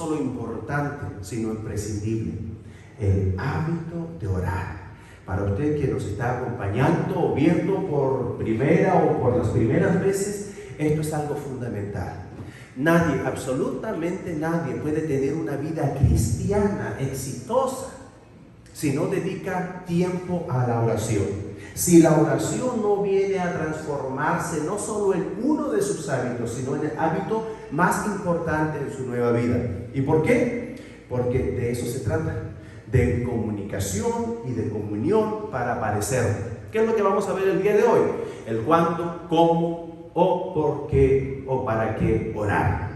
solo importante, sino imprescindible. El hábito de orar. Para usted que nos está acompañando o viendo por primera o por las primeras veces, esto es algo fundamental. Nadie, absolutamente nadie puede tener una vida cristiana exitosa si no dedica tiempo a la oración. Si la oración no viene a transformarse no solo en uno de sus hábitos, sino en el hábito más importante de su nueva vida. ¿Y por qué? Porque de eso se trata, de comunicación y de comunión para aparecer. ¿Qué es lo que vamos a ver el día de hoy? El cuándo, cómo o por qué o para qué orar.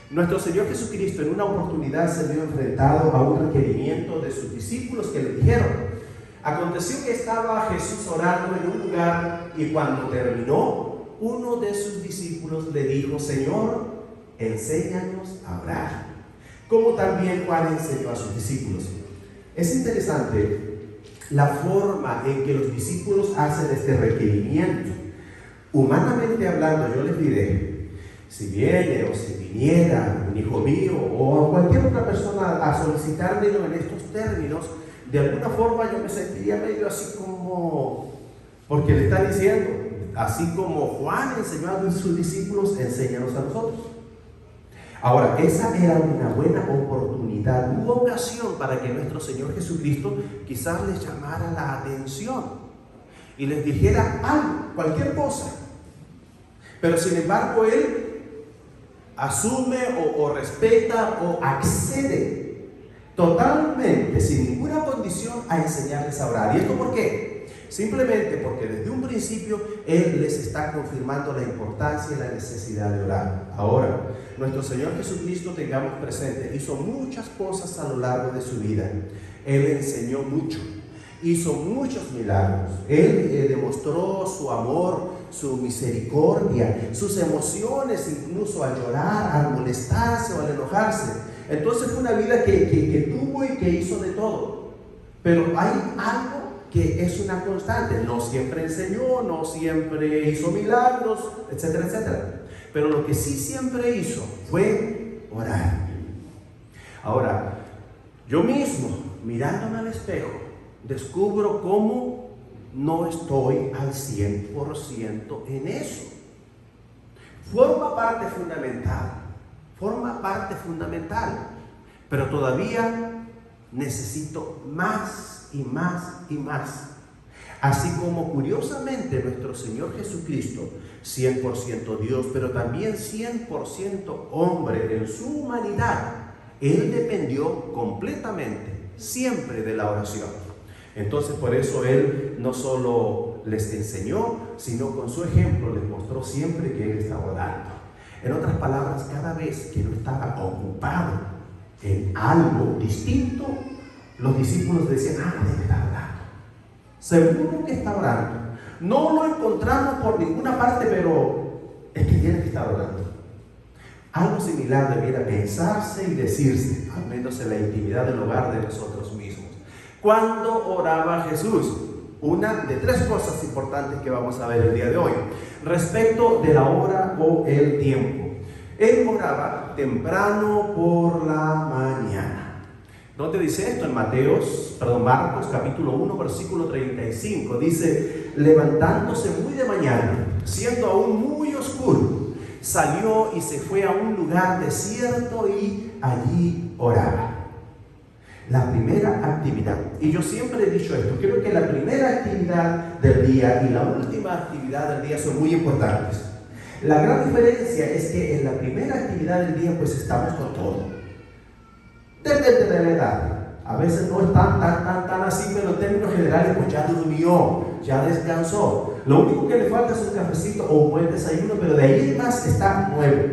Nuestro Señor Jesucristo en una oportunidad se vio enfrentado a un requerimiento de sus discípulos que le dijeron. Aconteció que estaba Jesús orando en un lugar y cuando terminó, uno de sus discípulos le dijo: Señor, enséñanos a orar, como también Juan enseñó a sus discípulos. Es interesante la forma en que los discípulos hacen este requerimiento. Humanamente hablando, yo les diré, si viene o si viniera un hijo mío o cualquier otra persona a solicitármelo en estos términos, de alguna forma yo me sentiría medio así como, porque le está diciendo, así como Juan enseñó a sus discípulos, enséñanos a nosotros. Ahora, esa era una buena oportunidad u ocasión para que nuestro Señor Jesucristo quizás les llamara la atención y les dijera algo, cualquier cosa. Pero sin embargo, Él asume o respeta o accede totalmente, sin ninguna condición, a enseñarles a orar. ¿Y esto por qué? Simplemente porque desde un principio Él les está confirmando la importancia y la necesidad de orar. Ahora, nuestro Señor Jesucristo, tengamos presente, hizo muchas cosas a lo largo de su vida. Él enseñó mucho, hizo muchos milagros. Él demostró su amor, su misericordia, sus emociones, incluso al llorar, al molestarse o al enojarse. Entonces fue una vida que tuvo y que hizo de todo. Pero hay algo que es una constante. No siempre enseñó, no siempre hizo milagros, etcétera, etcétera. Pero lo que sí siempre hizo fue orar. Ahora, yo mismo, mirándome al espejo, descubro cómo no estoy al 100% en eso. Forma parte fundamental, pero todavía necesito más y más y más. Así como curiosamente nuestro Señor Jesucristo, 100% Dios, pero también 100% hombre en su humanidad, Él dependió completamente, siempre de la oración. Entonces por eso Él no solo les enseñó, sino con su ejemplo les mostró siempre que Él estaba orando. En otras palabras, cada vez que Él estaba ocupado en algo distinto, los discípulos decían: debe estar orando. Seguro que está orando. No lo encontramos por ninguna parte, pero es que tiene que estar orando. Algo similar debiera pensarse y decirse, al menos en la intimidad del hogar de nosotros mismos. ¿Cuándo oraba Jesús? Una de tres cosas importantes que vamos a ver el día de hoy respecto de la hora o el tiempo. Él oraba temprano por la mañana. ¿Dónde dice esto? En Marcos capítulo 1 versículo 35 dice: levantándose muy de mañana, siendo aún muy oscuro, salió y se fue a un lugar desierto y allí oraba. La primera actividad, y yo siempre he dicho esto, creo que la primera actividad del día y la última actividad del día son muy importantes. La gran diferencia es que en la primera actividad del día pues estamos con todo. Depende de la edad. A veces no es tan así, pero en términos generales pues ya durmió, ya descansó. Lo único que le falta es un cafecito o un buen desayuno, pero de ahí en más está nuevo.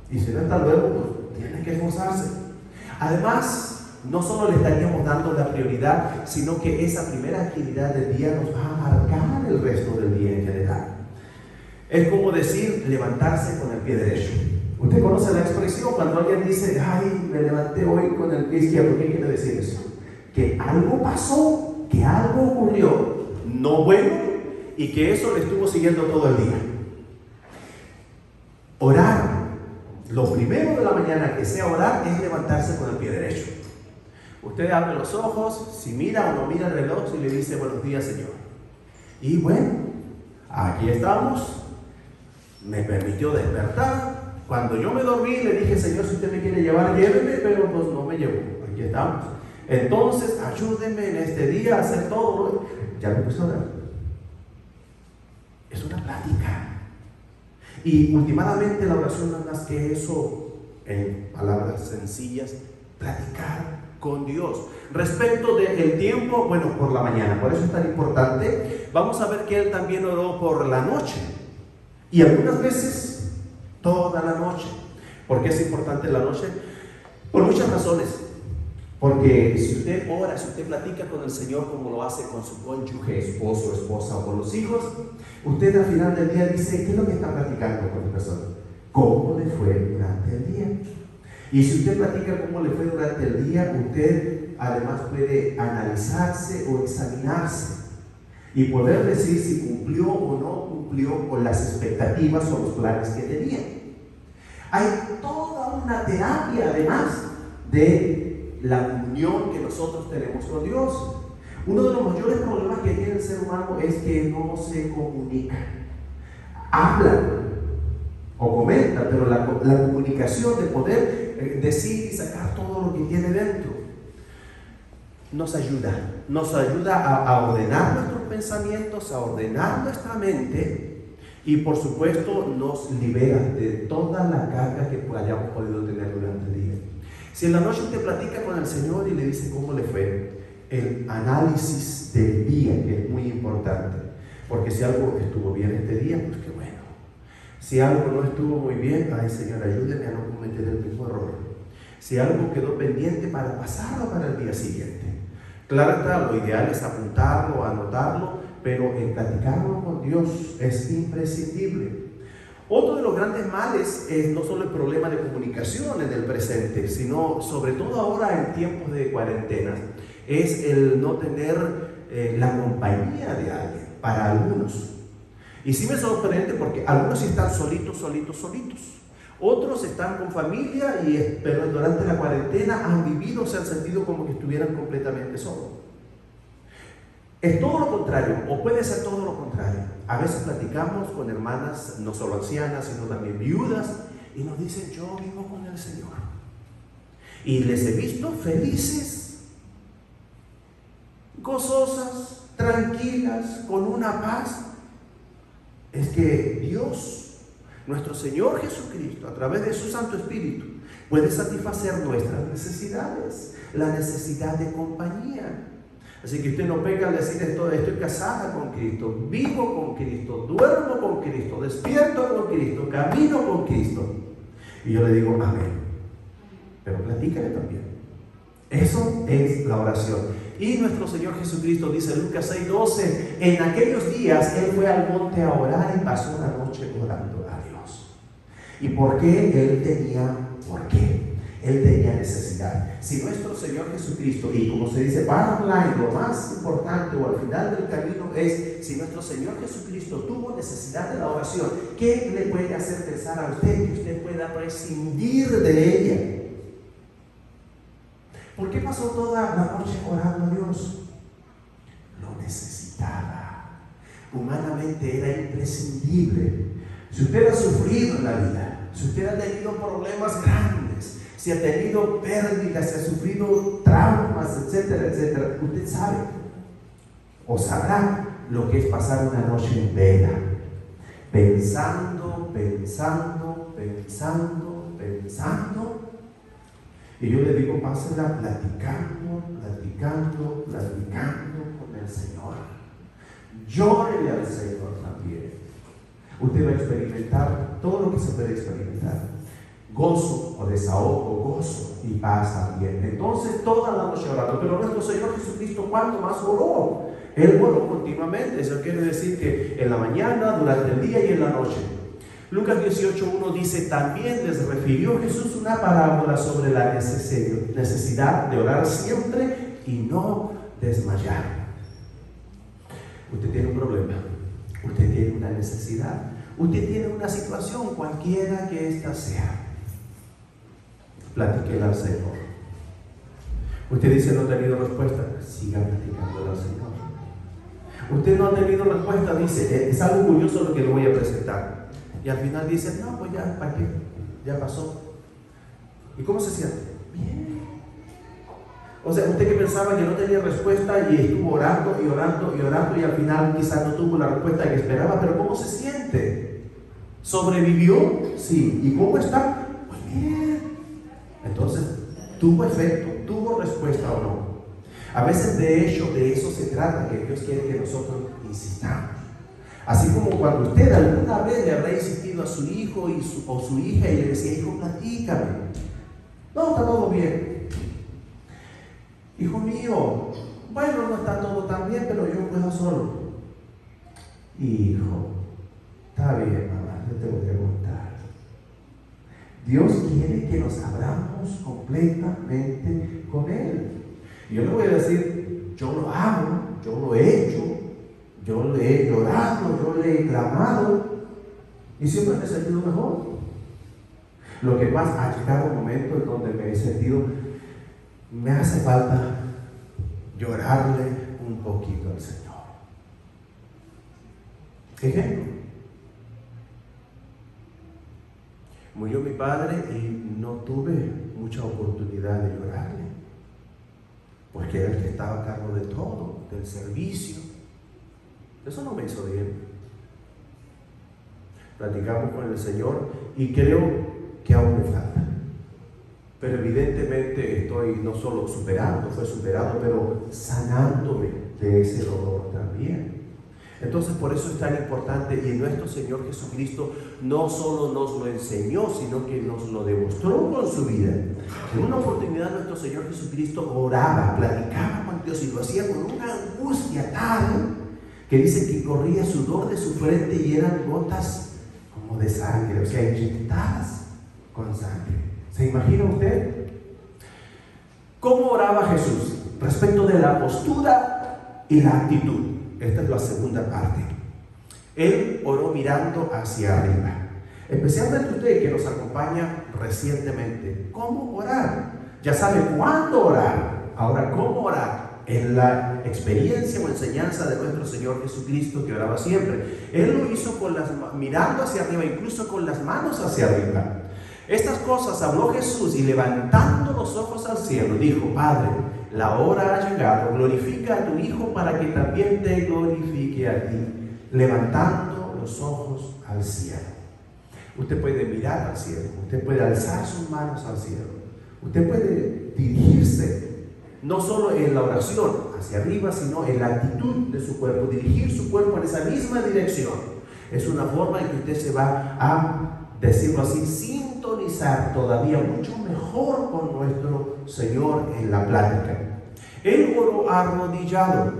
Y si no está nuevo, pues tiene que esforzarse. Además, no solo le estaríamos dando la prioridad, sino que esa primera actividad del día nos va a marcar el resto del día en general. Es como decir levantarse con el pie derecho. Usted conoce la expresión cuando alguien dice: me levanté hoy con el pie izquierdo. ¿Qué quiere decir eso? Que algo pasó, que algo ocurrió, no bueno, y que eso le estuvo siguiendo todo el día. Orar lo primero de la mañana que sea orar es levantarse con el pie derecho. Usted abre los ojos, si mira o no mira el reloj y le dice buenos días, Señor. Y bueno, aquí estamos. Me permitió despertar. Cuando yo me dormí le dije, Señor, si usted me quiere llevar, lléveme, pero pues no me llevó. Aquí estamos. Entonces, ayúdeme en este día a hacer todo. Ya me puse a orar. Es una plática. Y últimamente la oración no es más que eso, en palabras sencillas, platicar con Dios. Respecto del tiempo, bueno, por la mañana, por eso es tan importante. Vamos a ver que Él también oró por la noche. Y algunas veces, toda la noche. ¿Por qué es importante la noche? Por muchas razones. Porque si usted ora, si usted platica con el Señor como lo hace con su cónyuge, esposo, esposa o con los hijos, usted al final del día dice, ¿qué es lo que está platicando con la persona? ¿Cómo le fue durante el día? Y si usted platica cómo le fue durante el día, usted además puede analizarse o examinarse y poder decir si cumplió o no cumplió con las expectativas o los planes que tenía. Hay toda una terapia además de la comunión que nosotros tenemos con Dios. Uno de los mayores problemas que tiene el ser humano es que no se comunica. Hablan o comentan, pero la comunicación de poder decir y sacar todo lo que tiene dentro nos ayuda a ordenar nuestros pensamientos, a ordenar nuestra mente y por supuesto nos libera de toda la carga que hayamos podido tener durante el día. Si en la noche usted platica con el Señor y le dice cómo le fue, el análisis del día, que es muy importante, porque si algo estuvo bien este día, pues qué bueno. Si algo no estuvo muy bien, ay Señor, ayúdeme a no cometer el mismo error. Si algo quedó pendiente, para pasarlo para el día siguiente. Claro está, lo ideal es apuntarlo, anotarlo, pero el platicarlo con Dios es imprescindible. Otro de los grandes males es no solo el problema de comunicación en el presente, sino sobre todo ahora en tiempos de cuarentena, es el no tener la compañía de alguien, para algunos. Y sí me sorprende porque algunos sí están solitos. Otros están con familia, pero durante la cuarentena han vivido, se han sentido como que estuvieran completamente solos. Es todo lo contrario, o puede ser todo lo contrario. A veces platicamos con hermanas, no solo ancianas, sino también viudas, y nos dicen, yo vivo con el Señor. Y les he visto felices, gozosas, tranquilas, con una paz. Es que Dios, nuestro Señor Jesucristo, a través de su Santo Espíritu, puede satisfacer nuestras necesidades, la necesidad de compañía. Así que usted no venga a decir esto, estoy casada con Cristo, vivo con Cristo, duermo con Cristo, despierto con Cristo, camino con Cristo. Y yo le digo, amén. Pero platícale también. Eso es la oración. Y nuestro Señor Jesucristo dice en Lucas 6:12, en aquellos días Él fue al monte a orar y pasó la noche orando a Dios. ¿Y por qué? Él tenía necesidad. Si nuestro Señor Jesucristo, y como se dice, bottom line, lo más importante o al final del camino es, si nuestro Señor Jesucristo tuvo necesidad de la oración, ¿qué le puede hacer pensar a usted que usted pueda prescindir de ella? ¿Por qué pasó toda la noche orando a Dios? Lo necesitaba. Humanamente era imprescindible. Si usted ha sufrido en la vida, si usted ha tenido problemas grandes, si ha tenido pérdidas, si ha sufrido traumas, etcétera, etcétera, usted sabe o sabrá lo que es pasar una noche en vela, pensando. Y yo le digo, pásela platicando con el Señor. Llórele al Señor también. Usted va a experimentar todo lo que se puede experimentar. Gozo o desahogo, gozo y paz también. Entonces toda la noche orando. Pero nuestro Señor Jesucristo, ¿cuánto más oró? Él oró continuamente. Eso quiere decir que en la mañana, durante el día y en la noche. Lucas 18:1 dice, también les refirió Jesús una parábola sobre la necesidad de orar siempre y no desmayar. Usted tiene un problema, usted tiene una necesidad, usted tiene una situación, cualquiera que ésta sea. platíquele al Señor. Usted dice no ha tenido respuesta, siga platicando al Señor. Usted no ha tenido respuesta, dice, es algo curioso lo que le voy a presentar. Y al final dice, no, pues ya, ¿para qué? Ya pasó. ¿Y cómo se siente? Bien. O sea, usted que pensaba que no tenía respuesta y estuvo orando y orando y orando y al final quizás no tuvo la respuesta que esperaba, pero ¿cómo se siente? ¿Sobrevivió? Sí. ¿Y cómo está? Pues bien. Entonces, ¿tuvo efecto? ¿Tuvo respuesta o no? A veces de hecho de eso se trata, que Dios quiere que nosotros insistamos. Así como cuando usted alguna vez le habrá insistido a su hijo o su hija y le decía, hijo, platícame. No, está todo bien. Hijo mío, bueno, no está todo tan bien, pero yo puedo solo. Hijo, está bien, mamá, yo te voy a contar. Dios quiere que nos abramos completamente con Él. Y yo le voy a decir, yo lo hago, yo lo he hecho, yo le he llorado, yo le he clamado y siempre me he sentido mejor. Lo que más ha llegado un momento en donde me he sentido, me hace falta llorarle un poquito al Señor. Ejemplo. Murió mi padre y no tuve mucha oportunidad de llorarle, porque era el que estaba a cargo de todo, del servicio. Eso no me hizo bien. Platicamos con el Señor y creo que aún me falta. Pero evidentemente estoy no solo superando, fue superado, pero sanándome de ese dolor también. Entonces por eso es tan importante, y nuestro Señor Jesucristo no solo nos lo enseñó, sino que nos lo demostró con su vida. En una oportunidad nuestro Señor Jesucristo oraba, platicaba con Dios y lo hacía con una angustia tal que dice que corría sudor de su frente y eran gotas como de sangre, o sea, inyectadas con sangre. ¿Se imagina usted? ¿Cómo oraba Jesús? Respecto de la postura y la actitud. Esta es la segunda parte. Él oró mirando hacia arriba. Especialmente usted que nos acompaña recientemente. ¿Cómo orar? Ya sabe cuándo orar. Ahora, ¿cómo orar? En la experiencia o enseñanza de nuestro Señor Jesucristo, que oraba siempre. Él lo hizo mirando hacia arriba, incluso con las manos hacia arriba. Estas cosas habló Jesús y levantando los ojos al cielo, dijo, Padre, la hora ha llegado, glorifica a tu Hijo para que también te glorifique a ti, levantando los ojos al cielo. Usted puede mirar al cielo, usted puede alzar sus manos al cielo, usted puede dirigirse, no solo en la oración hacia arriba, sino en la actitud de su cuerpo, dirigir su cuerpo en esa misma dirección. Es una forma en que usted se va a, decirlo así, sintonizar todavía mucho mejor con nuestro Señor en la plática. Él oró arrodillado.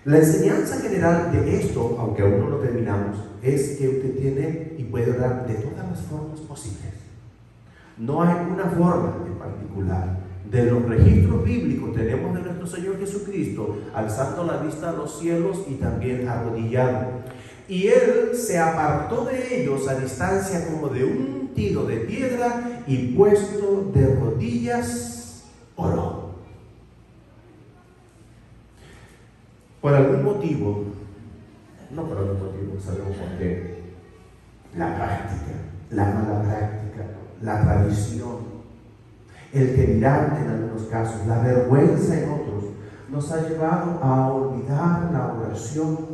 La enseñanza general de esto, aunque aún no lo terminamos, es que usted tiene y puede orar de todas las formas posibles. No hay una forma en particular. De los registros bíblicos tenemos de nuestro Señor Jesucristo alzando la vista a los cielos y también arrodillado. Y Él se apartó de ellos a distancia como de un tiro de piedra y puesto de rodillas oró. Por algún motivo, no por algún motivo, sabemos por qué, la práctica, la mala práctica, la tradición, el que dirán en algunos casos, la vergüenza en otros, nos ha llevado a olvidar la oración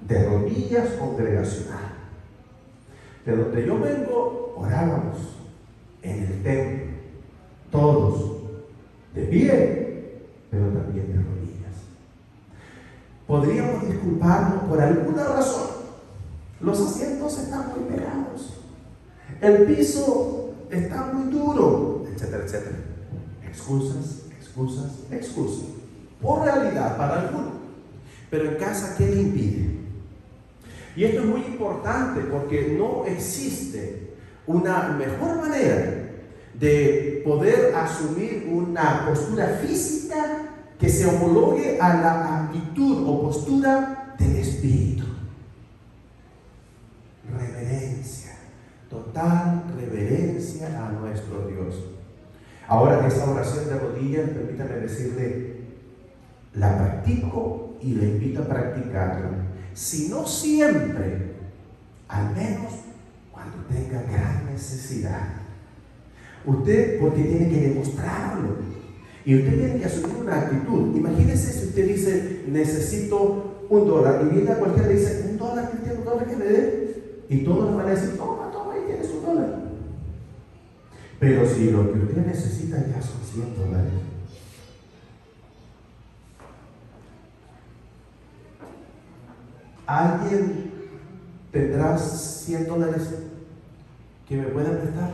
de rodillas congregacional. De donde yo vengo, orábamos en el templo, todos de pie, pero también de rodillas. Podríamos disculparnos por alguna razón. Los asientos están muy pegados, el piso está muy duro, etcétera, etcétera. Excusas, excusas, excusas. Por realidad para algunos. Pero en casa, ¿qué le impide? Y esto es muy importante porque no existe una mejor manera de poder asumir una postura física que se homologue a la actitud o postura del espíritu. Reverencia, total reverencia a nuestro Dios. Ahora, esa oración de rodillas, permítame decirle, la practico y la invito a practicarla. Si no siempre, al menos cuando tenga gran necesidad. Usted, porque tiene que demostrarlo. Y usted tiene que asumir una actitud. Imagínese si usted dice, necesito $1, y viene a cualquiera y dice, $1, Cristiano, $1 que le dé. Y todos le van a decir, toma, ahí tienes $1. Pero si lo que usted necesita ya son $100, ¿alguien tendrá $100 que me pueda prestar?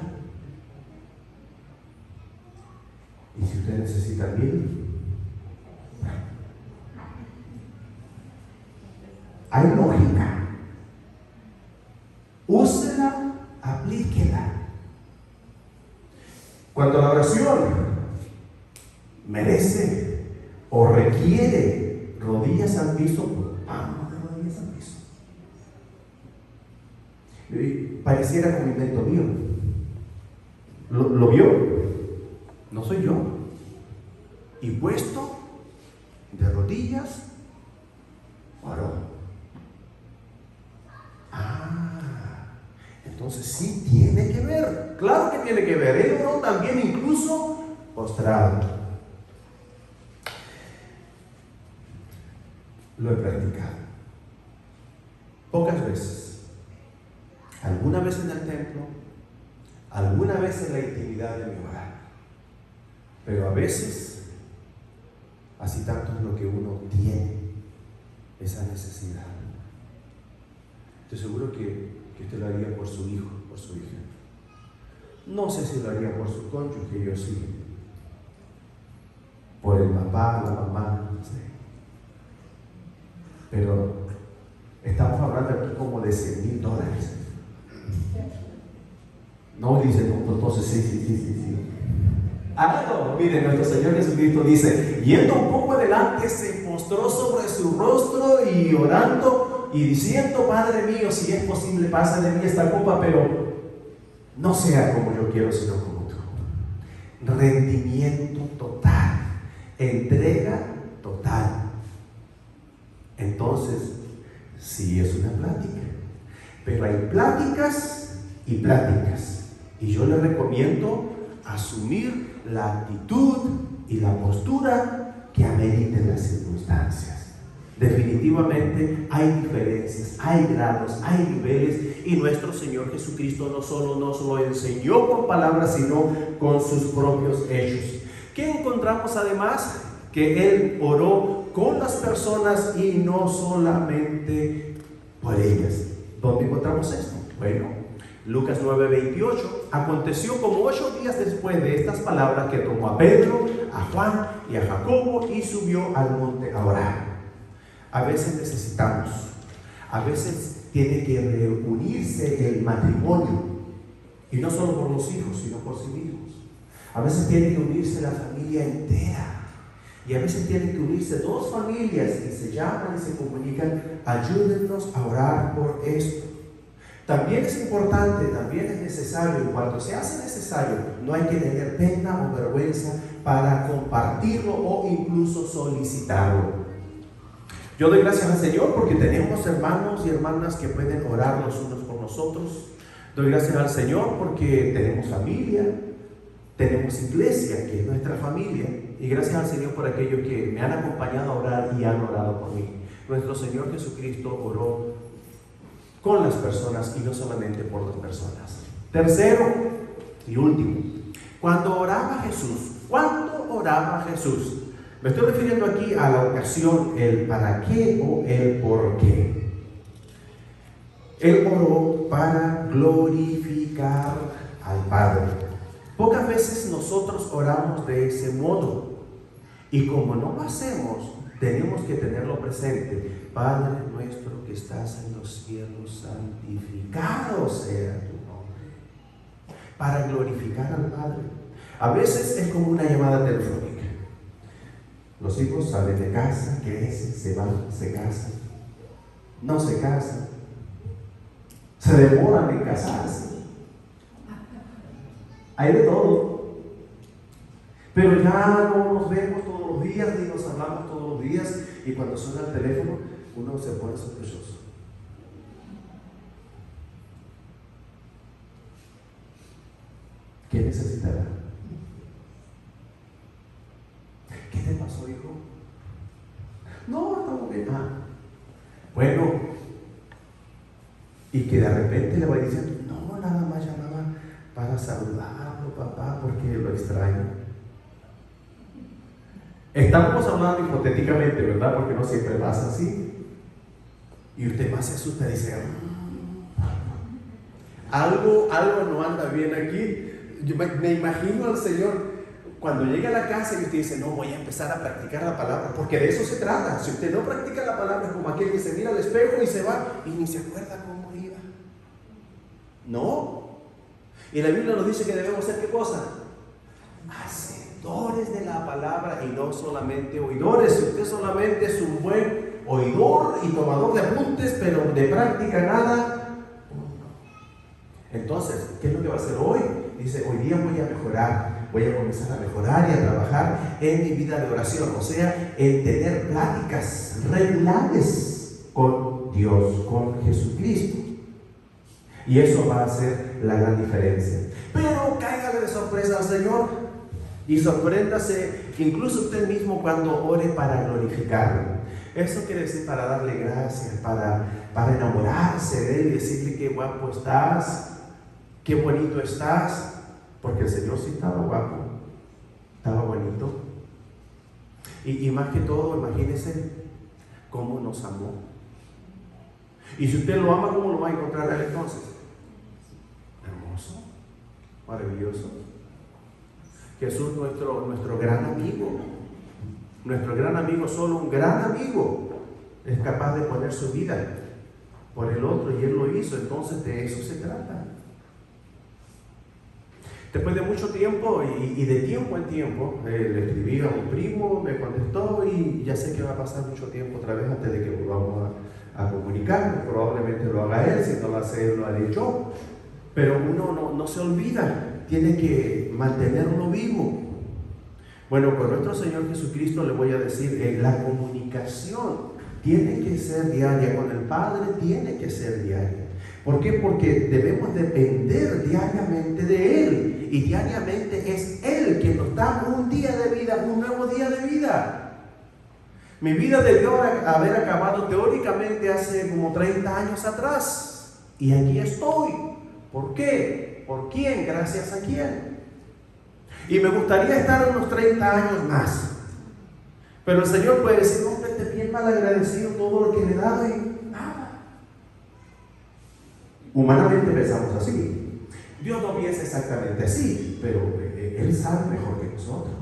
Y si usted necesita 1000, hay lógica. Úsela, aplíquela. Cuando la oración merece o requiere rodillas al piso, pues vamos de rodillas al piso. Pareciera como invento mío. ¿Lo vio? No soy yo. Y puesto de rodillas, oró. Entonces sí tiene que ver. Claro que tiene que ver. Él oró también incluso postrado. Lo he practicado. Pocas veces. Alguna vez en el templo, alguna vez en la intimidad de mi hogar. Pero a veces, así tanto es lo que uno tiene, esa necesidad. Estoy seguro que usted lo haría por su hijo, por su hija. No sé si lo haría por su cónyuge, yo sí. Por el papá, la mamá, no sé. Pero estamos hablando aquí como de $100,000. No dicen, no, entonces sí. No, miren, nuestro Señor Jesucristo dice, yendo un poco adelante, se postró sobre su rostro y orando y diciendo, Padre mío, si es posible, pasa de mí esta copa, pero no sea como yo quiero, sino como tú. Rendimiento total, entrega total. Entonces, sí es una plática, pero hay pláticas y pláticas. Y yo le recomiendo asumir la actitud y la postura que ameriten las circunstancias. Definitivamente hay diferencias, hay grados, hay niveles, y nuestro Señor Jesucristo no solo nos lo enseñó con palabras, sino con sus propios hechos. ¿Qué encontramos además? Que Él oró con las personas y no solamente por ellas. ¿Dónde encontramos esto? Bueno, Lucas 9:28, aconteció como 8 días después de estas palabras que tomó a Pedro, a Juan y a Jacobo y subió al monte a orar. A veces necesitamos, a veces tiene que reunirse el matrimonio, y no solo por los hijos, sino por sí mismos. A veces tiene que unirse la familia entera, y a veces tienen que unirse 2 familias y se llaman y se comunican, ayúdennos a orar por esto. También es importante, también es necesario, y cuando se hace necesario, no hay que tener pena o vergüenza para compartirlo o incluso solicitarlo. Yo doy gracias al Señor porque tenemos hermanos y hermanas que pueden orar los unos por nosotros. Doy gracias al Señor porque tenemos familia, tenemos iglesia, que es nuestra familia, y gracias al Señor por aquellos que me han acompañado a orar y han orado por mí. Nuestro Señor Jesucristo oró con las personas y no solamente por las personas. Tercero y último, ¿cuándo oraba Jesús? Me estoy refiriendo aquí a la ocasión, el para qué o el por qué. Él oró para glorificar al Padre. Pocas veces nosotros oramos de ese modo, y como no lo hacemos, tenemos que tenerlo presente. Padre nuestro que estás en los cielos, santificado sea tu nombre. Para glorificar al Padre. A veces es como una llamada telefónica. Los hijos salen de casa, crecen, se van, se casan, no se casan, se demoran en casarse. Hay de todo. pero ya no nos vemos todos los días, ni nos hablamos todos los días, y cuando suena el teléfono, uno se pone sospechoso. ¿Qué necesitará? ¿Qué te pasó, hijo? No, estamos bien. Bueno, y que de repente le va diciendo, no, nada más llamaba para saludarlo, papá, porque lo extraño. Estamos hablando hipotéticamente, ¿verdad? Porque no siempre pasa así. Y usted más se asusta y dice, algo no anda bien aquí. Yo me imagino al Señor cuando llega a la casa y usted dice, no, voy a empezar a practicar la palabra, porque de eso se trata. Si usted no practica la palabra, es como aquel que se mira al espejo y se va y ni se acuerda cómo iba. No. Y la Biblia nos dice que debemos ser, ¿qué cosa? Hacedores de la palabra y no solamente oidores. Si usted solamente es un buen oidor y tomador de apuntes, pero de práctica nada, entonces, ¿qué es lo que va a hacer hoy? Dice, hoy día voy a mejorar, voy a comenzar a mejorar y a trabajar en mi vida de oración, o sea, en tener pláticas regulares con Dios, con Jesucristo. Y eso va a ser la gran diferencia. Pero cáigale de sorpresa al Señor y sorpréndase incluso usted mismo cuando ore para glorificarlo. Eso quiere decir para darle gracias, para enamorarse de Él y decirle qué guapo estás, qué bonito estás, porque el Señor sí estaba guapo, estaba bonito. Y más que todo, imagínense cómo nos amó. Y si usted lo ama, ¿cómo lo va a encontrar a Él entonces? Hermoso, maravilloso. Jesús, nuestro gran amigo. Nuestro gran amigo, solo un gran amigo es capaz de poner su vida por el otro, y Él lo hizo. Entonces de eso se trata. Después de mucho tiempo y de tiempo en tiempo, le escribí a un primo, me contestó, y ya sé que va a pasar mucho tiempo otra vez antes de que volvamos a comunicarnos. Probablemente lo haga él, si no lo hace él, lo haré yo. Pero uno no se olvida, tiene que mantenerlo vivo. Bueno, con nuestro Señor Jesucristo le voy a decir, la comunicación tiene que ser diaria, con el Padre tiene que ser diaria. ¿Por qué? Porque debemos depender diariamente de Él, y diariamente es Él quien nos da un día de vida, un nuevo día de vida. Mi vida debió haber acabado teóricamente hace como 30 años atrás, y aquí estoy. ¿Por qué? ¿Por quién? ¿Gracias a quién? Y me gustaría estar unos 30 años más. Pero el Señor puede decir, hombre, te bien mal agradecido todo lo que le he dado y nada. Humanamente pensamos así. Dios no piensa exactamente así, pero Él sabe mejor que nosotros.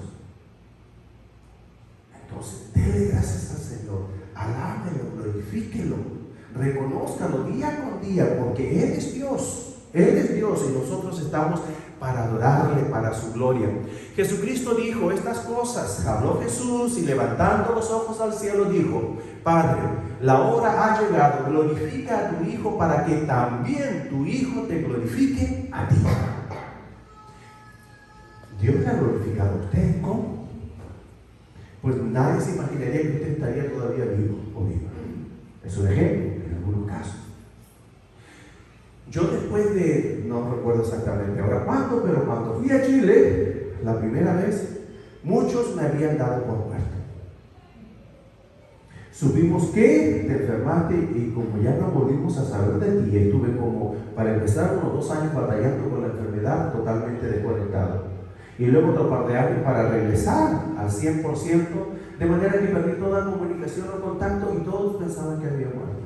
Entonces, déle gracias al Señor, alábelo, glorifíquelo, reconózcalo día con día, porque Él es Dios. Él es Dios y nosotros estamos para adorarle, para su gloria. Jesucristo dijo estas cosas, habló Jesús, y levantando los ojos al cielo dijo, Padre, la hora ha llegado, glorifica a tu Hijo para que también tu Hijo te glorifique a ti. Dios le ha glorificado a usted. ¿Cómo? Pues nadie se imaginaría que usted estaría todavía vivo o viva. Es un ejemplo en algunos casos. Yo después de, no recuerdo exactamente ahora cuándo, pero cuando fui a Chile, la primera vez, muchos me habían dado por muerto. Supimos que te enfermaste, y como ya no volvimos a saber de ti, estuve como, para empezar, unos 2 años batallando con la enfermedad, totalmente desconectado. Y luego otro par de años para regresar al 100%, de manera que perdí toda comunicación o contacto, y todos pensaban que había muerto.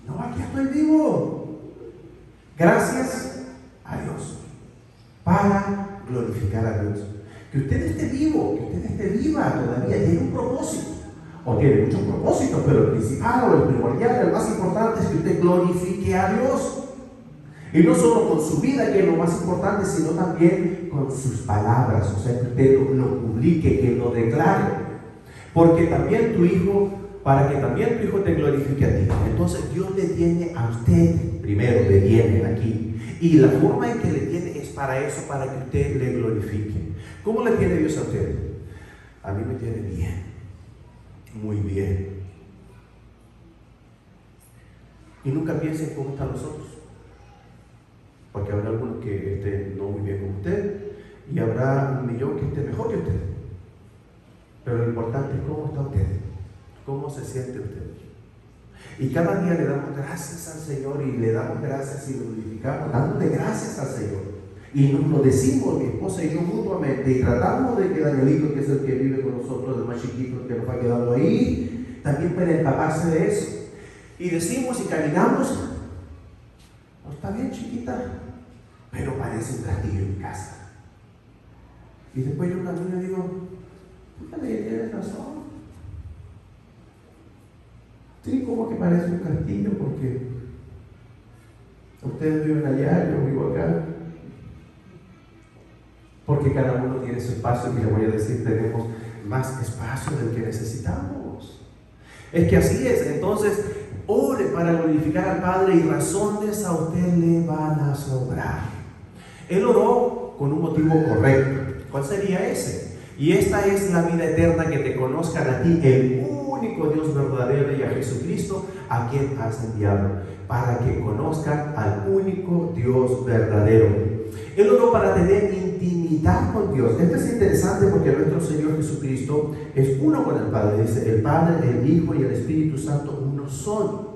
No, aquí estoy vivo. Gracias a Dios. Para glorificar a Dios. Que usted esté vivo, que usted esté viva todavía, tiene un propósito. O tiene muchos propósitos, pero el principal o el primordial, el más importante, es que usted glorifique a Dios. Y no solo con su vida, que es lo más importante, sino también con sus palabras. O sea, que usted lo publique, que lo declare. Porque también tu Hijo, para que también tu Hijo te glorifique a ti. Entonces Dios le tiene a usted, primero le tiene aquí. Y la forma en que le tiene es para eso, para que usted le glorifique. ¿Cómo le tiene Dios a usted? A mí me tiene bien, muy bien. Y nunca piensen cómo están los otros, porque habrá algunos que estén no muy bien con usted y habrá 1.000.000 que esté mejor que usted. Pero lo importante es cómo está usted, cómo se siente usted. Y cada día le damos gracias al Señor, y le damos gracias y lo glorificamos, dándole gracias al Señor. Y nos lo decimos, mi esposa y yo, mutuamente, y tratamos de que Danielito, que es el que vive con nosotros, el más chiquito, que nos ha quedado ahí, también pueda empaparse de eso. Y decimos y caminamos, no está bien, chiquita, pero parece un castillo en mi casa. Y después yo camino y digo, fíjate, tienes razón. Sí, como que parece un castillo, porque ustedes viven allá, yo vivo acá. Porque cada uno tiene su espacio, y le voy a decir, tenemos más espacio del que necesitamos. Es que así es. Entonces, ore para glorificar al Padre, y razones a usted le van a sobrar. Él oró con un motivo correcto. ¿Cuál sería ese? Y esta es la vida eterna, que te conozcan a ti, el único Dios verdadero, y a Jesucristo, a quien has enviado, para que conozcan al único Dios verdadero. Él oró para tener intimidad con Dios. Esto es interesante, porque nuestro Señor Jesucristo es uno con el Padre. Dice, el Padre, el Hijo y el Espíritu Santo uno son.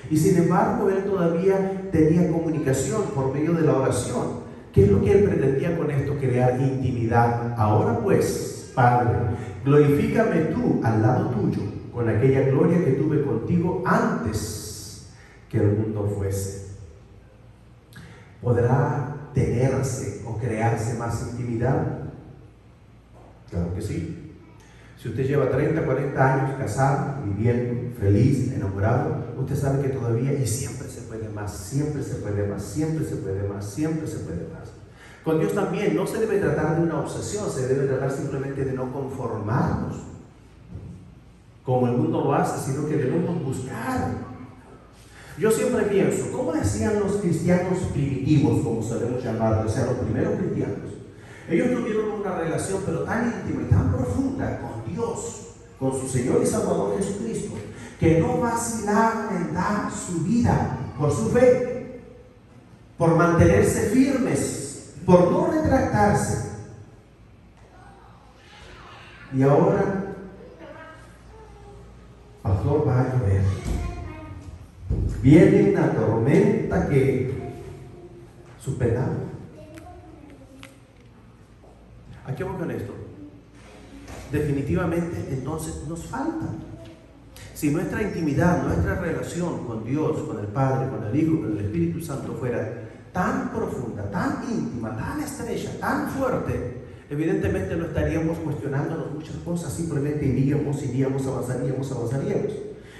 Y sin embargo, Él todavía tenía comunicación por medio de la oración. ¿Qué es lo que Él pretendía con esto? Crear intimidad. Ahora pues, Padre, glorifícame tú al lado tuyo, con aquella gloria que tuve contigo antes que el mundo fuese. ¿Podrá tenerse o crearse más intimidad? Claro que sí. Si usted lleva 30, 40 años casado, viviendo, feliz, enamorado, usted sabe que todavía, y siempre se puede más, siempre se puede más, siempre se puede más, siempre se puede más. Con Dios también no se debe tratar de una obsesión, se debe tratar simplemente de no conformarnos como el mundo lo hace, sino que debemos buscar. Yo siempre pienso, ¿cómo decían los cristianos primitivos, como solemos llamarlos, o sea, los primeros cristianos? Ellos tuvieron una relación pero tan íntima y tan profunda con Dios, con su Señor y Salvador Jesucristo, que no vacilaban en dar su vida por su fe, por mantenerse firmes, por no retractarse. Y ahora, pastor, va a llover. Viene una tormenta que suspendamos. ¿A qué voy con esto? Definitivamente entonces nos falta. Si nuestra intimidad, nuestra relación con Dios, con el Padre, con el Hijo, con el Espíritu Santo fuera tan profunda, tan íntima, tan estrecha, tan fuerte, evidentemente no estaríamos cuestionándonos muchas cosas, simplemente iríamos, avanzaríamos.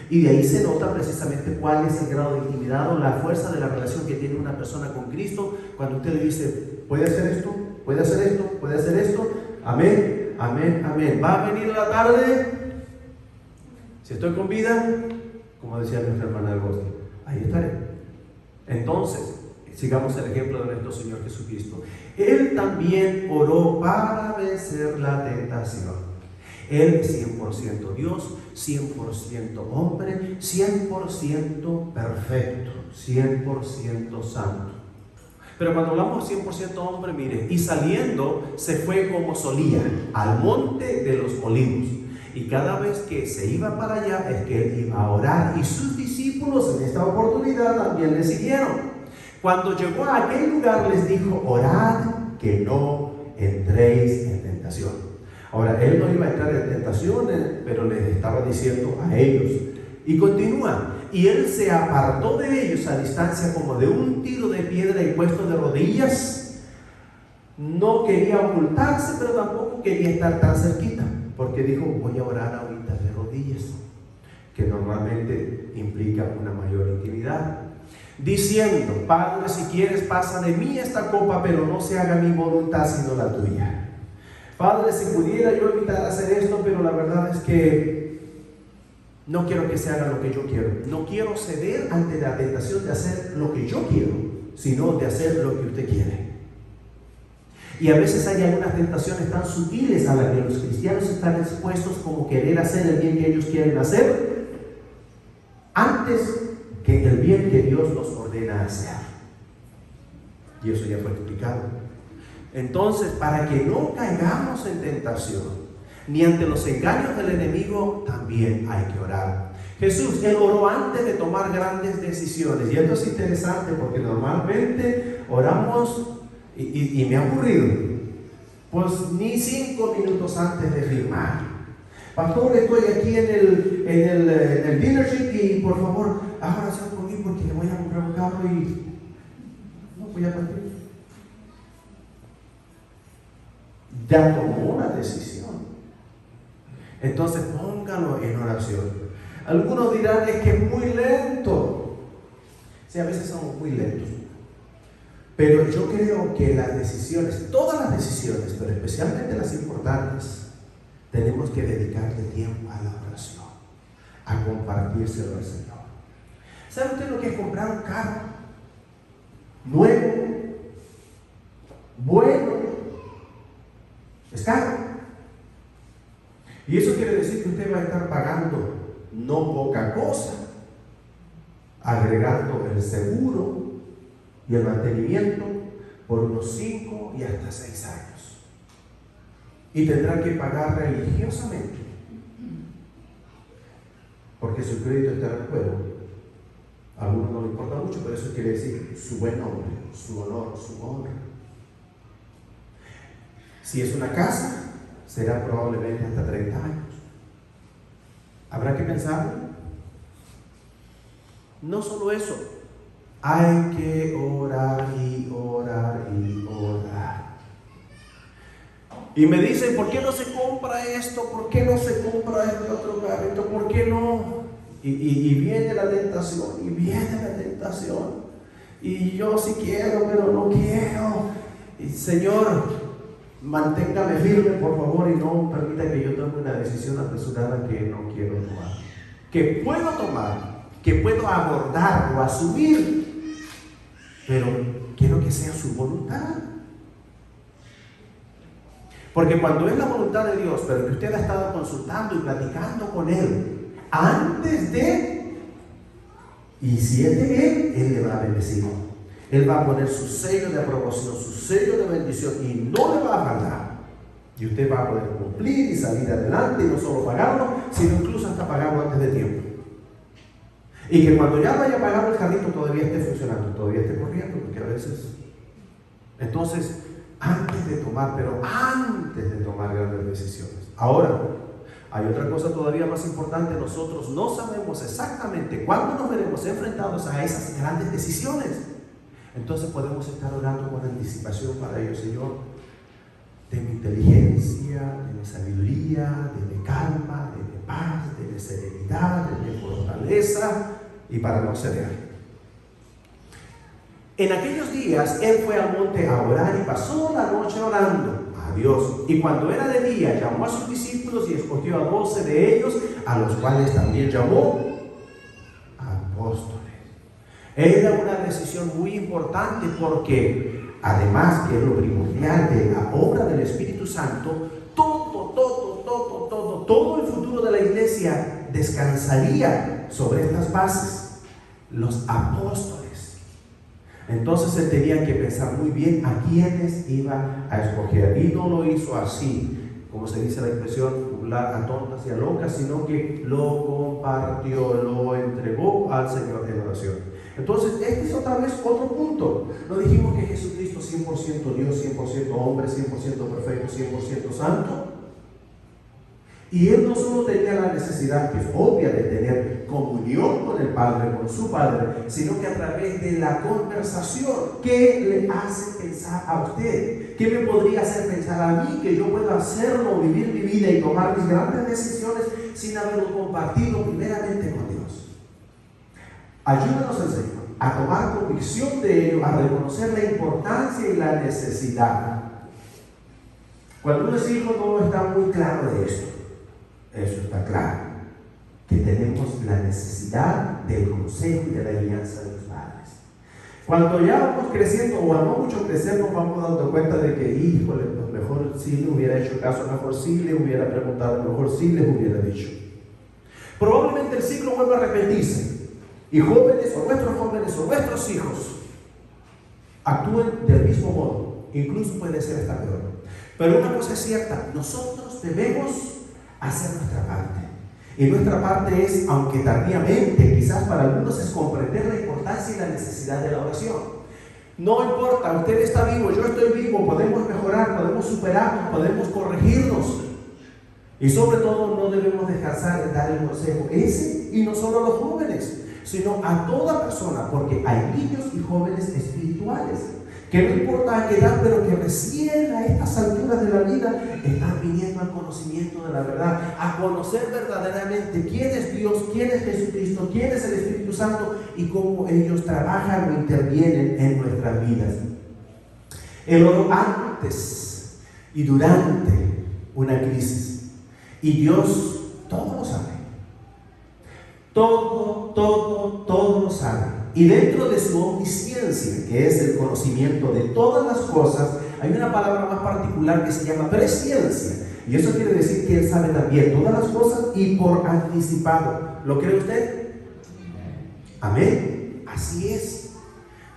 Y de ahí se nota precisamente cuál es el grado de intimidad o la fuerza de la relación que tiene una persona con Cristo, cuando usted le dice, ¿puede hacer esto? ¿Puede hacer esto? ¿Puede hacer esto? Amén, amén, amén. ¿Va a venir la tarde? Si estoy con vida, como decía nuestra hermana de Boston, ahí estaré. Entonces, sigamos el ejemplo de nuestro Señor Jesucristo. Él también oró para vencer la tentación. Él es 100% Dios, 100% hombre, 100% perfecto, 100% santo. Pero cuando hablamos 100% hombre, mire, y saliendo se fue como solía, al monte de los olivos. Y cada vez que se iba para allá es que él iba a orar, y sus discípulos en esta oportunidad también le siguieron. Cuando llegó a aquel lugar les dijo, orad que no entréis en tentación. Ahora, él no iba a entrar en tentaciones, pero les estaba diciendo a ellos. Y continúa, y él se apartó de ellos a distancia como de un tiro de piedra y puesto de rodillas. No quería ocultarse, pero tampoco quería estar tan cerquita, porque dijo, voy a orar ahorita de rodillas, que normalmente implica una mayor intimidad. Diciendo, Padre, si quieres pasa de mí esta copa, pero no se haga mi voluntad sino la tuya. Padre, si pudiera yo evitar hacer esto, pero la verdad es que no quiero que se haga lo que yo quiero. No quiero ceder ante la tentación de hacer lo que yo quiero, sino de hacer lo que usted quiere. Y a veces hay algunas tentaciones tan sutiles a las que los cristianos están expuestos, como querer hacer el bien que ellos quieren hacer antes que el bien que Dios nos ordena hacer. Y eso ya fue explicado. Entonces, para que no caigamos en tentación, ni ante los engaños del enemigo, también hay que orar. Jesús, Él oró antes de tomar grandes decisiones. Y esto es interesante porque normalmente oramos, y me ha ocurrido, pues ni 5 minutos antes de firmar. Pastor, estoy aquí en el dealership y por favor, haga oración por mí porque le voy a comprar un carro y no voy a partir. Ya tomó una decisión. Entonces póngalo en oración. Algunos dirán, es que es muy lento. Sí, a veces somos muy lentos. Pero yo creo que las decisiones, todas las decisiones, pero especialmente las importantes, tenemos que dedicarle tiempo a la oración, a compartírselo al Señor. ¿Sabe usted lo que es comprar un carro nuevo, bueno? Es caro. Y eso quiere decir que usted va a estar pagando no poca cosa, agregando el seguro y el mantenimiento por unos 5 y hasta 6 años. Y tendrá que pagar religiosamente, porque su crédito está en juego. A algunos no le importa mucho, pero eso quiere decir su buen nombre, su honor, su honra. Si es una casa, será probablemente hasta 30 años. Habrá que pensarlo. No solo eso, hay que orar y orar y orar. Y me dicen, ¿por qué no se compra esto? ¿Por qué no se compra este otro carrito? ¿Por qué no? Y viene la tentación, y viene la tentación. Y yo sí quiero, pero no quiero. Y Señor, manténgame firme, por favor, y no permita que yo tome una decisión apresurada que no quiero tomar. Que puedo tomar, que puedo abordar o asumir, pero quiero que sea su voluntad. Porque cuando es la voluntad de Dios, pero que usted ha estado consultando y platicando con Él antes de, y si es de Él le va a bendecir. Él va a poner su sello de aprobación, su sello de bendición, y no le va a faltar. Y usted va a poder cumplir y salir adelante, y no solo pagarlo, sino incluso hasta pagarlo antes de tiempo. Y que cuando ya vaya a pagar el carrito todavía esté funcionando, todavía esté corriendo, porque a veces. Entonces, antes de tomar, pero antes de tomar grandes decisiones. Ahora, hay otra cosa todavía más importante. Nosotros no sabemos exactamente cuándo nos veremos enfrentados a esas grandes decisiones. Entonces podemos estar orando con anticipación para ello. Señor, denme inteligencia, denme sabiduría, denme calma, denme paz, denme serenidad, denme fortaleza, y para no ceder. En aquellos días Él fue al monte a orar y pasó la noche orando a Dios. Y cuando era de día, llamó a sus discípulos y escogió a 12 de ellos, a los cuales también llamó apóstoles. Era una decisión muy importante porque, además que es lo primordial de la obra del Espíritu Santo, todo el futuro de la iglesia descansaría sobre estas bases, los apóstoles. Entonces él tenía que pensar muy bien a quiénes iba a escoger, y no lo hizo así, como se dice la expresión popular, a tontas y a locas, sino que lo compartió, lo entregó al Señor en oración. Entonces este es otra vez otro punto. No dijimos que Jesucristo 100% Dios, 100% hombre, 100% perfecto, 100% santo. Y Él no solo tenía la necesidad, que es obvia, de tener comunión con el Padre, con su Padre, sino que a través de la conversación, ¿qué le hace pensar a usted? ¿Qué me podría hacer pensar a mí que yo puedo hacerlo, vivir mi vida y tomar mis grandes decisiones sin haberlo compartido primeramente con Dios? Ayúdanos al Señor a tomar convicción de ello, a reconocer la importancia y la necesidad. Cuando uno es hijo no está muy claro de esto. Eso está claro, que tenemos la necesidad del consejo y de la guianza de los padres. Cuando ya vamos creciendo, o a no mucho crecer, nos vamos dando cuenta de que, híjole, pues mejor sí le hubiera hecho caso, mejor sí le hubiera preguntado, mejor sí les hubiera dicho. Probablemente el ciclo vuelva a repetirse, y jóvenes, o nuestros hijos, actúen del mismo modo, incluso puede ser hasta peor. Pero una cosa es cierta, nosotros debemos hacer nuestra parte. Y nuestra parte es, aunque tardíamente, quizás para algunos es comprender la importancia y la necesidad de la oración. No importa, usted está vivo, yo estoy vivo, podemos mejorar, podemos superarnos, podemos corregirnos. Y sobre todo no debemos descansar en dar el consejo ese, y no solo a los jóvenes, sino a toda persona, porque hay niños y jóvenes espirituales que no importa a qué edad, pero que recién a estas alturas de la vida están viniendo al conocimiento de la verdad, a conocer verdaderamente quién es Dios, quién es Jesucristo, quién es el Espíritu Santo y cómo ellos trabajan o intervienen en nuestras vidas. El oro antes y durante una crisis, y Dios todo lo sabe. Todo lo sabe. Y dentro de su omnisciencia, que es el conocimiento de todas las cosas, hay una palabra más particular que se llama presciencia. Y eso quiere decir que Él sabe también todas las cosas y por anticipado. ¿Lo cree usted? Amén. Así es.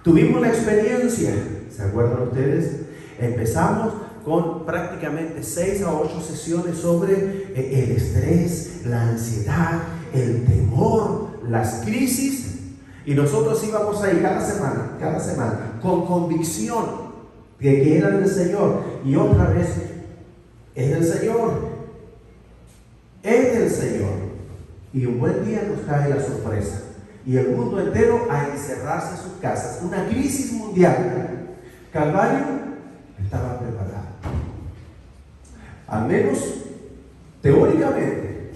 Tuvimos la experiencia, ¿se acuerdan ustedes? Empezamos con prácticamente 6 a 8 sesiones sobre el estrés, la ansiedad, el temor, las crisis. Y nosotros íbamos ahí cada semana, con convicción de que era del Señor. Y otra vez, es del Señor. Y un buen día nos cae la sorpresa. Y el mundo entero a encerrarse en sus casas. Una crisis mundial. Calvario estaba preparado. Al menos teóricamente,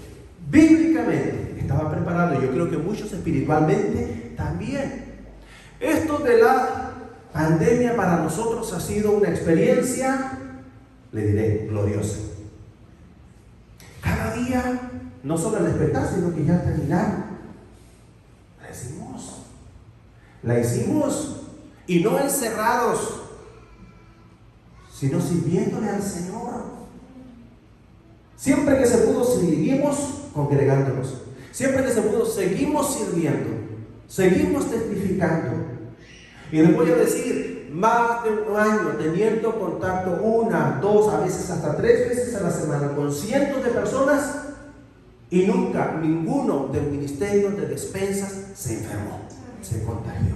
bíblicamente, estaba preparado. Yo creo que muchos espiritualmente también. Esto de la pandemia para nosotros ha sido una experiencia, le diré, gloriosa. Cada día, no solo al despertar, sino que ya al terminar, la hicimos, y no encerrados, sino sirviéndole al Señor. Siempre que se pudo, seguimos congregándonos. Siempre que se pudo, seguimos sirviendo. Seguimos testificando. Y les voy a decir, más de un año teniendo contacto 1, 2, a veces hasta 3 veces a la semana con cientos de personas, y nunca ninguno del ministerio de despensas se enfermó, se contagió.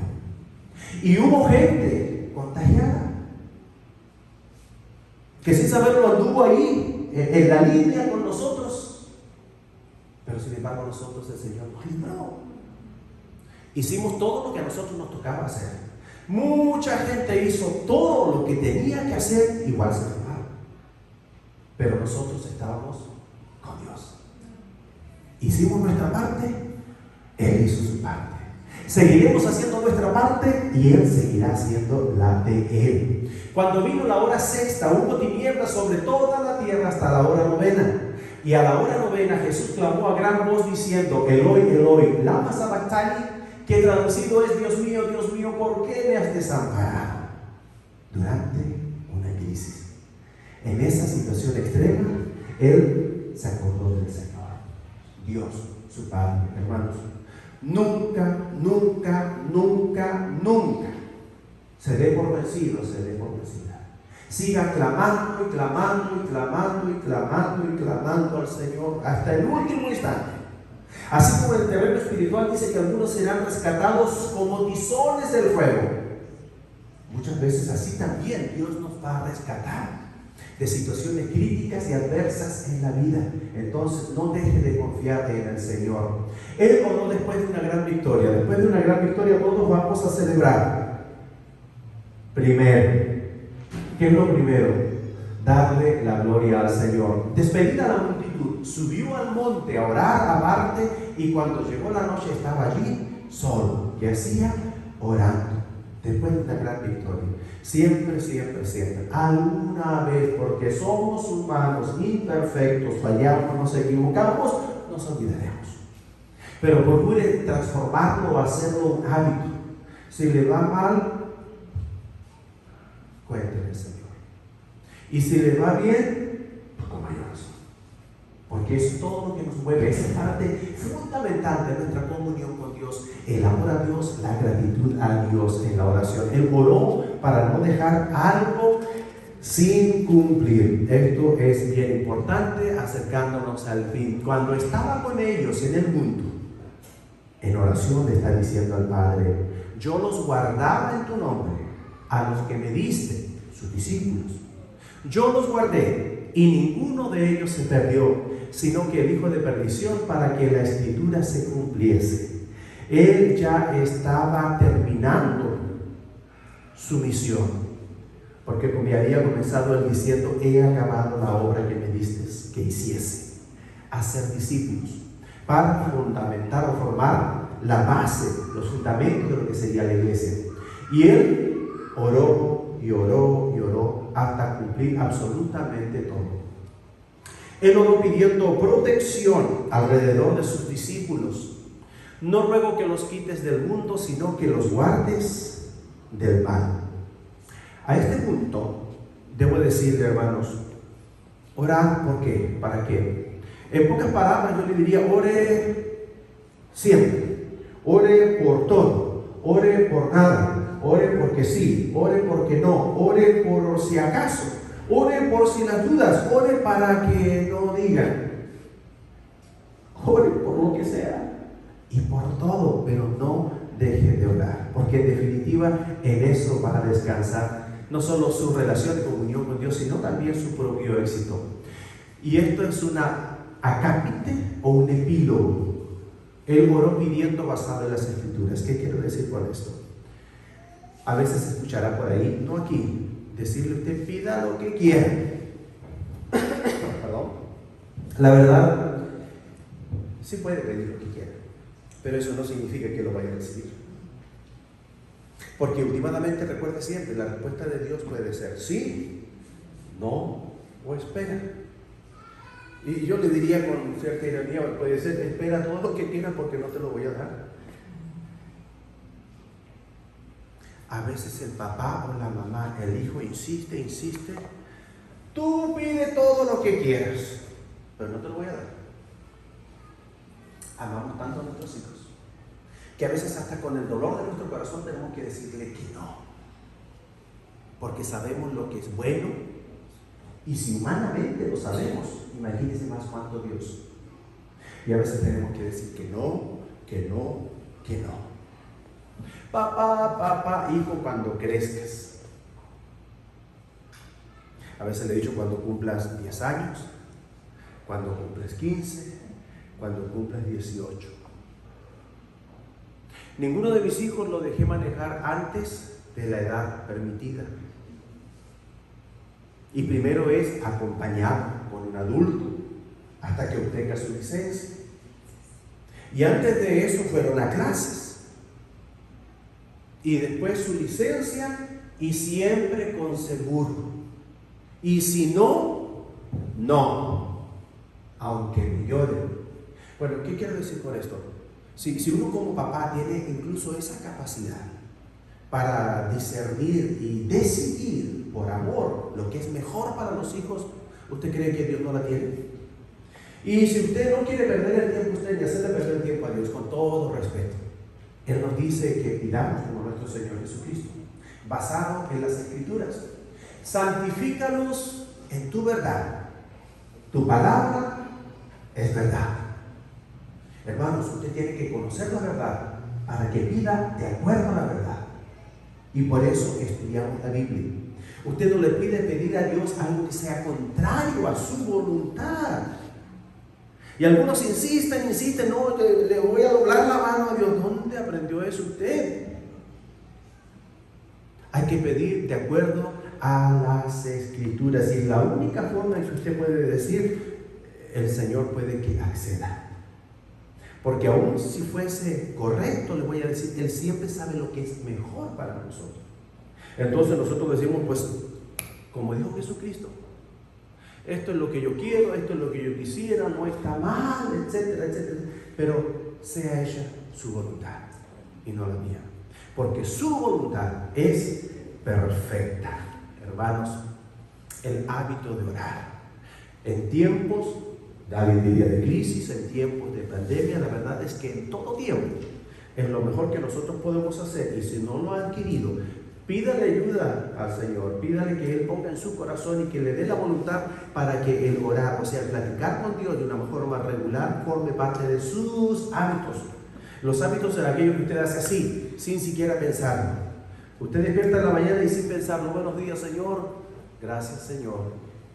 Y hubo gente contagiada que sin saberlo anduvo ahí en la línea con nosotros, pero sin embargo nosotros, el Señor nos libró. Hicimos todo lo que a nosotros nos tocaba hacer. Mucha gente hizo todo lo que tenía que hacer, igual se enfermaron. Pero nosotros estábamos con Dios. Hicimos nuestra parte, Él hizo su parte. Seguiremos haciendo nuestra parte y Él seguirá haciendo la de Él. Cuando vino la hora sexta, hubo tinieblas sobre toda la tierra hasta la hora novena. Y a la hora novena Jesús clamó a gran voz diciendo: Eloi, Eloi, lama sabactani, que traducido es: Dios mío, ¿por qué me has desamparado? Durante una crisis, en esa situación extrema, Él se acordó del Señor, Dios, su Padre. Hermanos, nunca se dé por vencido, se dé por vencida. Siga clamando y clamando al Señor hasta el último instante. Así como en el terreno espiritual dice que algunos serán rescatados como tizones del fuego. Muchas veces así también Dios nos va a rescatar de situaciones críticas y adversas en la vida. Entonces no deje de confiar en el Señor. Él oró después de una gran victoria. Después de una gran victoria todos vamos a celebrar. Primero, ¿qué es lo primero? Darle la gloria al Señor. Despedida la multitud, subió al monte a orar aparte, y cuando llegó la noche estaba allí solo. ¿Qué hacía? Orando. Después de una gran victoria. Siempre, alguna vez, porque somos humanos, imperfectos, fallamos, nos equivocamos, nos olvidaremos. Pero procure transformarlo o hacerlo un hábito. Si le va mal, cuéntele al Señor. Y si le va bien, pues con mayor razón. Porque es todo lo que nos mueve, es parte fundamental de nuestra comunión con Dios, el amor a Dios, la gratitud a Dios en la oración. Él oró para no dejar algo sin cumplir. Esto es bien importante, acercándonos al fin. Cuando estaba con ellos en el mundo, en oración le está diciendo al Padre: yo los guardaba en tu nombre, a los que me diste, sus discípulos. Yo los guardé y ninguno de ellos se perdió, sino que el hijo de perdición, para que la escritura se cumpliese. Él ya estaba terminando su misión, porque como había comenzado él diciendo: he acabado la obra que me diste que hiciese, hacer discípulos, para fundamentar o formar la base, los fundamentos de lo que sería la iglesia. Y él oró y oró y oró hasta cumplir absolutamente todo. Él oró pidiendo protección alrededor de sus discípulos. No ruego que los quites del mundo, sino que los guardes del mal. A este punto, debo decirle, hermanos, orar, ¿por qué? ¿Para qué? En pocas palabras yo le diría: ore siempre, ore por todo, ore por nada, ore porque sí, ore porque no, ore por si acaso, ore por si las dudas, ore para que no digan, ore por lo que sea y por todo, pero no deje de orar, porque en definitiva en eso va a descansar no solo su relación y comunión con Dios, sino también su propio éxito. Y esto es una acápite o un epílogo. Él oró pidiendo basado en las Escrituras. ¿Qué quiero decir con esto? A veces se escuchará por ahí, no aquí, decirle: usted pida lo que quiera. Perdón. La verdad, sí puede pedir lo que quiera, pero eso no significa que lo vaya a recibir. Porque últimamente, recuerde siempre, la respuesta de Dios puede ser sí, no o espera. Y yo le diría con cierta ironía, puede ser: espera todo lo que quieras porque no te lo voy a dar. A veces el papá o la mamá, el hijo insiste, tú pide todo lo que quieras, pero no te lo voy a dar. Amamos tanto a nuestros hijos que a veces hasta con el dolor de nuestro corazón tenemos que decirle que no, porque sabemos lo que es bueno, y si humanamente lo sabemos, imagínense más cuánto Dios. Y a veces tenemos que decir que no, que no, que no. Papá, hijo, cuando crezcas. A veces le he dicho: cuando cumplas 10 años, cuando cumplas 15, cuando cumplas 18. Ninguno de mis hijos lo dejé manejar antes de la edad permitida. Y primero es acompañado con un adulto hasta que obtenga su licencia. Y antes de eso fueron a clases. Y después su licencia, y siempre con seguro. Y si no, no. Aunque me lloren. Bueno, ¿qué quiero decir con esto? Si uno como papá tiene incluso esa capacidad para discernir y decidir por amor lo que es mejor para los hijos, ¿usted cree que Dios no la tiene? Y si usted no quiere perder el tiempo, usted ni hacerle perder el tiempo a Dios, con todo respeto, Él nos dice que pidamos como nuestro Señor Jesucristo, basado en las Escrituras: santifícalos en tu verdad, tu palabra es verdad. Hermanos, usted tiene que conocer la verdad para que pida de acuerdo a la verdad. Y por eso estudiamos la Biblia. Usted no le puede pedir a Dios algo que sea contrario a su voluntad. Y algunos insisten, no, le voy a doblar la mano a Dios. ¿Dónde aprendió eso usted? Hay que pedir de acuerdo a las Escrituras. Y la única forma en que usted puede decir: el Señor puede que acceda. Porque aún si fuese correcto, le voy a decir, Él siempre sabe lo que es mejor para nosotros. Entonces nosotros decimos, pues, como dijo Jesucristo: esto es lo que yo quiero, esto es lo que yo quisiera, no está mal, etcétera, etcétera. Pero sea hecha su voluntad y no la mía. porque su voluntad es perfecta. Hermanos, el hábito de orar. En tiempos, David diría, de crisis, en tiempos de pandemia, la verdad es que en todo tiempo es lo mejor que nosotros podemos hacer. Y si no lo ha adquirido, pídale ayuda al Señor, pídale que Él ponga en su corazón y que le dé la voluntad para que el orar, o sea, el platicar con Dios de una forma regular, forme parte de sus hábitos. Los hábitos son aquellos que usted hace así, sin siquiera pensarlo. Usted despierta en la mañana y sin pensarlo, buenos días, Señor, gracias, Señor.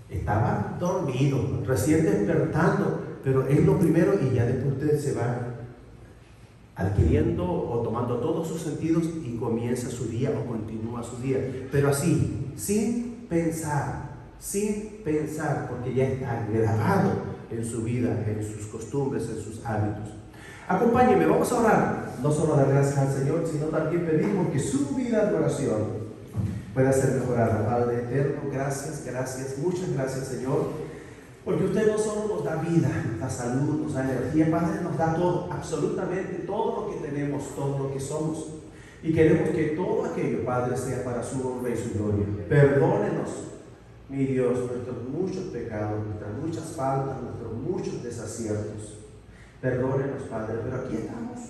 Estaba dormido, recién despertando, pero es lo primero y ya después usted se va adquiriendo o tomando todos sus sentidos y comienza su día o continúa su día. Pero así, sin pensar, porque ya está grabado en su vida, en sus costumbres, en sus hábitos. Acompáñenme, vamos a orar. No solo dar gracias al Señor, sino también pedimos que su vida de oración pueda ser mejorada. Padre eterno, gracias, muchas gracias, Señor, porque usted no solo nos da vida, nos da salud, nos da energía, Padre, nos da todo, absolutamente todo lo que tenemos, todo lo que somos. Y queremos que todo aquello, Padre, sea para su honra y su gloria. Perdónenos, mi Dios, nuestros muchos pecados, nuestras muchas faltas, nuestros muchos desaciertos. Perdónenos, Padre, pero aquí estamos,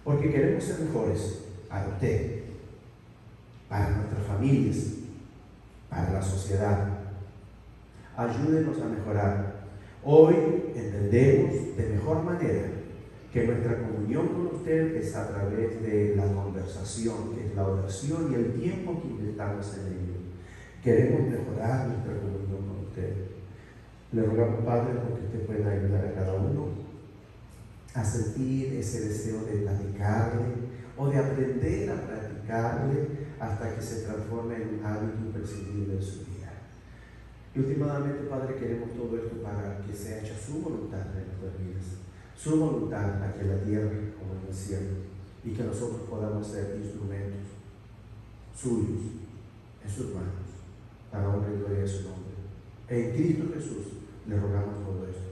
porque queremos ser mejores para usted, para nuestras familias, para la sociedad. Ayúdenos a mejorar. Hoy entendemos de mejor manera que nuestra comunión con usted es a través de la conversación, que es la oración y el tiempo que invertamos en ello. Queremos mejorar nuestra comunión con usted. Le rogamos, Padre, porque usted pueda ayudar a cada uno a sentir ese deseo de platicarle o de aprender a practicarle hasta que se transforme en un hábito imprescindible en su vida. Y últimamente, Padre, queremos todo esto para que sea hecha su voluntad en nuestras vidas, su voluntad aquí en la tierra como en el cielo, y que nosotros podamos ser instrumentos suyos en sus manos, para honra y gloria de su nombre. En Cristo Jesús le rogamos todo esto.